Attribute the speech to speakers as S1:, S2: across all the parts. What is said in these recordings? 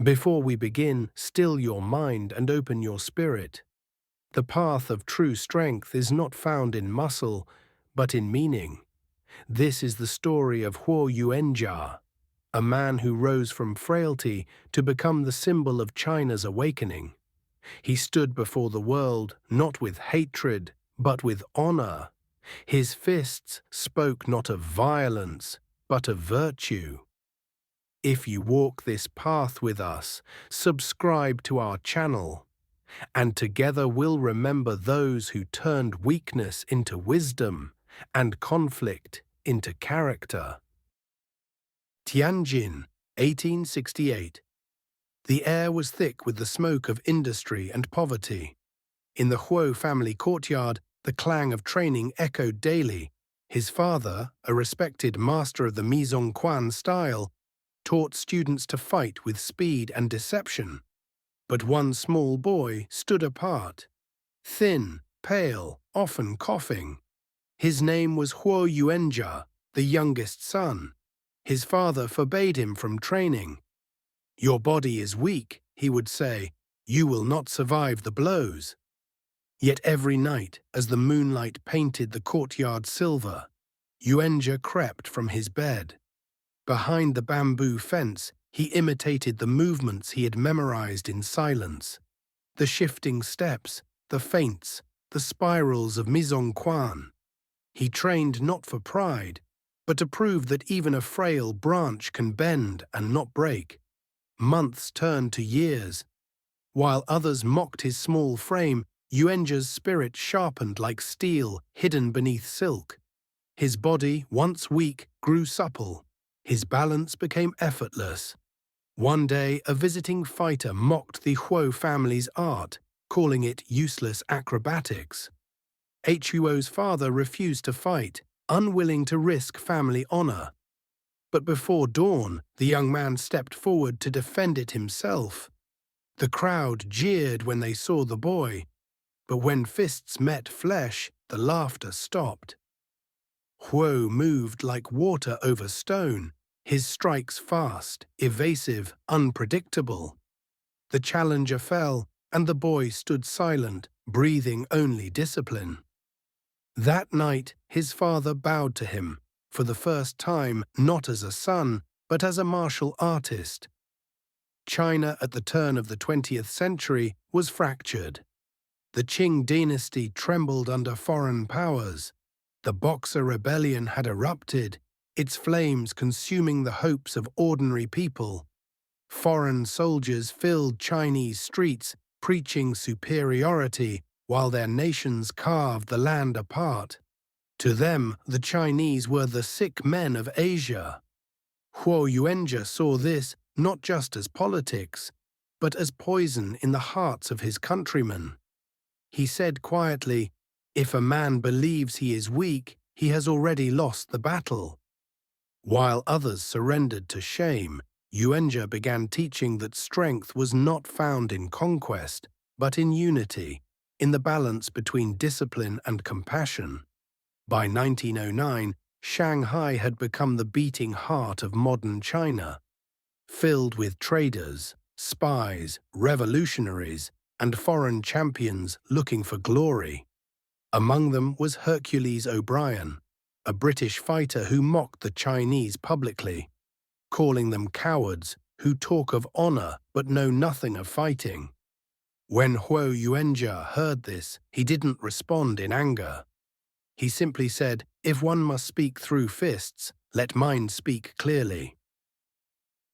S1: Before we begin, still your mind and open your spirit. The path of true strength is not found in muscle, but in meaning. This is the story of Huo Yuanjia, a man who rose from frailty to become the symbol of China's awakening. He stood before the world not with hatred, but with honor. His fists spoke not of violence, but of virtue. If you walk this path with us, subscribe to our channel, and together we'll remember those who turned weakness into wisdom and conflict into character. Tianjin, 1868. The air was thick with the smoke of industry and poverty. In the Huo family courtyard, the clang of training echoed daily. His father, a respected master of the mise-en-quan style, taught students to fight with speed and deception. But one small boy stood apart, thin, pale, often coughing. His name was Huo Yuanjia, the youngest son. His father forbade him from training. "Your body is weak," he would say. "You will not survive the blows." Yet every night, as the moonlight painted the courtyard silver, Yuanjia crept from his bed. Behind the bamboo fence, he imitated the movements he had memorized in silence. The shifting steps, the feints, the spirals of mise-en-quan. He trained not for pride, but to prove that even a frail branch can bend and not break. Months turned to years. While others mocked his small frame, Yuanjia's spirit sharpened like steel hidden beneath silk. His body, once weak, grew supple. His balance became effortless. One day, a visiting fighter mocked the Huo family's art, calling it useless acrobatics. Huo's father refused to fight, unwilling to risk family honor. But before dawn, the young man stepped forward to defend it himself. The crowd jeered when they saw the boy, but when fists met flesh, the laughter stopped. Huo moved like water over stone, his strikes fast, evasive, unpredictable. The challenger fell, and the boy stood silent, breathing only discipline. That night, his father bowed to him, for the first time not as a son, but as a martial artist. China at the turn of the 20th century was fractured. The Qing dynasty trembled under foreign powers. The Boxer Rebellion had erupted, its flames consuming the hopes of ordinary people. Foreign soldiers filled Chinese streets, preaching superiority, while their nations carved the land apart. To them, the Chinese were the sick men of Asia. Huo Yuanjia saw this not just as politics, but as poison in the hearts of his countrymen. He said quietly, "If a man believes he is weak, he has already lost the battle." While others surrendered to shame, Yuanjia began teaching that strength was not found in conquest, but in unity, in the balance between discipline and compassion. By 1909, Shanghai had become the beating heart of modern China, filled with traders, spies, revolutionaries, and foreign champions looking for glory. Among them was Hercules O'Brien, a British fighter who mocked the Chinese publicly, calling them cowards who talk of honor but know nothing of fighting. When Huo Yuanjia heard this, he didn't respond in anger. He simply said, "If one must speak through fists, let mine speak clearly."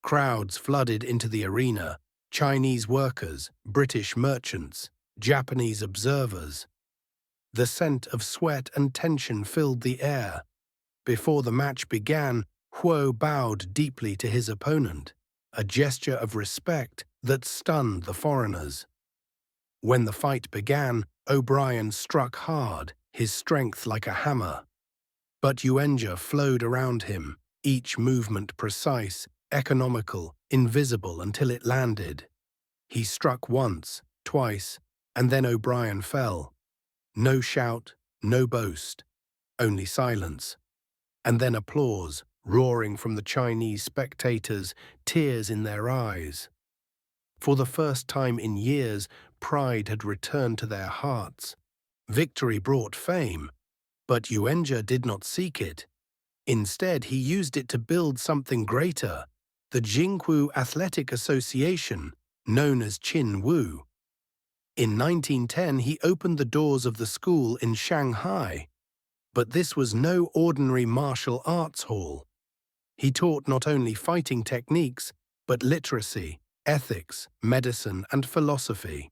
S1: Crowds flooded into the arena, Chinese workers, British merchants, Japanese observers. The scent of sweat and tension filled the air. Before the match began, Huo bowed deeply to his opponent, a gesture of respect that stunned the foreigners. When the fight began, O'Brien struck hard, his strength like a hammer. But Yuanjia flowed around him, each movement precise, economical, invisible until it landed. He struck once, twice, and then O'Brien fell. No shout, no boast, only silence. And then applause, roaring from the Chinese spectators, tears in their eyes. For the first time in years, pride had returned to their hearts. Victory brought fame, but Yuanjia did not seek it. Instead, he used it to build something greater, the Jingwu Athletic Association, known as Jing Wu. In 1910, he opened the doors of the school in Shanghai. But this was no ordinary martial arts hall. He taught not only fighting techniques, but literacy, ethics, medicine, and philosophy.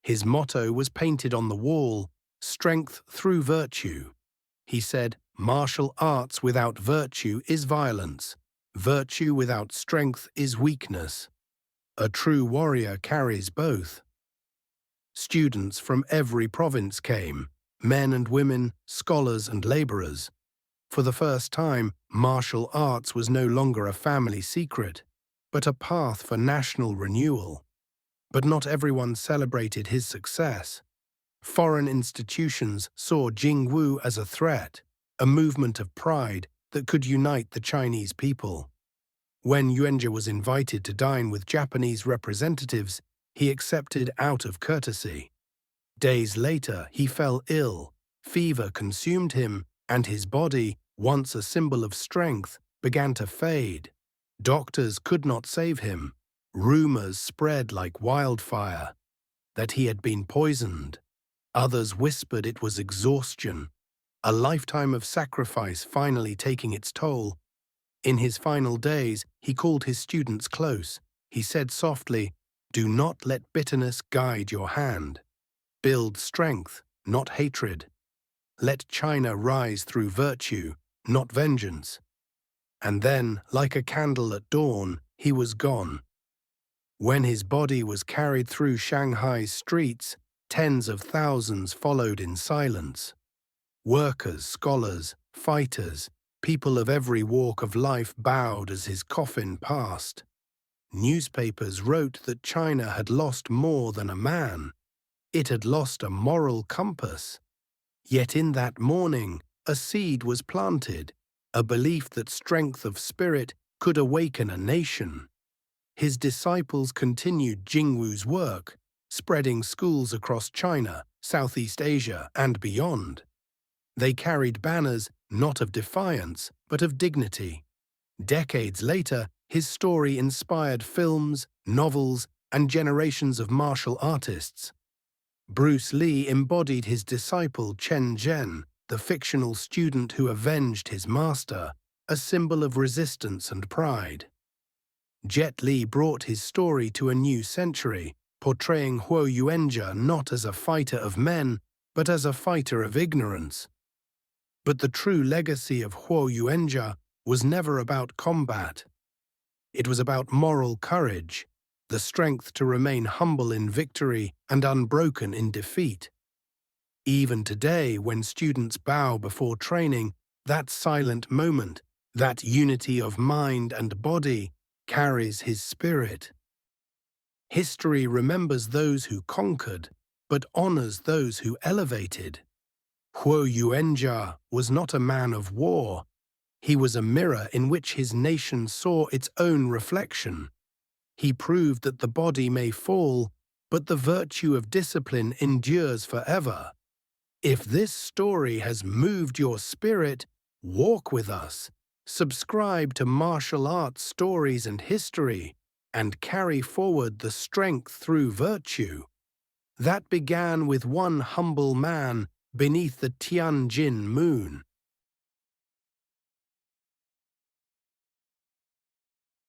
S1: His motto was painted on the wall, "Strength through virtue." He said, "Martial arts without virtue is violence. Virtue without strength is weakness. A true warrior carries both." Students from every province came, men and women, scholars and laborers. For the first time, martial arts was no longer a family secret, but a path for national renewal. But not everyone celebrated his success. Foreign institutions saw Jing Wu as a threat, a movement of pride that could unite the Chinese people. When Yuanjia was invited to dine with Japanese representatives, he accepted out of courtesy. Days later, he fell ill. Fever consumed him, and his body, once a symbol of strength, began to fade. Doctors could not save him. Rumors spread like wildfire that he had been poisoned. Others whispered it was exhaustion, a lifetime of sacrifice finally taking its toll. In his final days, he called his students close. He said softly, "Do not let bitterness guide your hand. Build strength, not hatred. Let China rise through virtue, not vengeance." And then, like a candle at dawn, he was gone. When his body was carried through Shanghai's streets, tens of thousands followed in silence. Workers, scholars, fighters, people of every walk of life bowed as his coffin passed. Newspapers wrote that China had lost more than a man. It had lost a moral compass. Yet in that morning, a seed was planted, a belief that strength of spirit could awaken a nation. His disciples continued Jingwu's work, spreading schools across China, Southeast Asia, and beyond. They carried banners not of defiance, but of dignity. Decades later, his story inspired films, novels, and generations of martial artists. Bruce Lee embodied his disciple Chen Zhen, the fictional student who avenged his master, a symbol of resistance and pride. Jet Li brought his story to a new century, portraying Huo Yuanjia not as a fighter of men, but as a fighter of ignorance. But the true legacy of Huo Yuanjia was never about combat. It was about moral courage, the strength to remain humble in victory and unbroken in defeat. Even today, when students bow before training, that silent moment, that unity of mind and body, carries his spirit. History remembers those who conquered, but honors those who elevated. Huo Yuanjia was not a man of war. He was a mirror in which his nation saw its own reflection. He proved that the body may fall, but the virtue of discipline endures forever. If this story has moved your spirit, walk with us. Subscribe to Martial Arts Stories and History, and carry forward the strength through virtue. That began with one humble man beneath the Tianjin moon.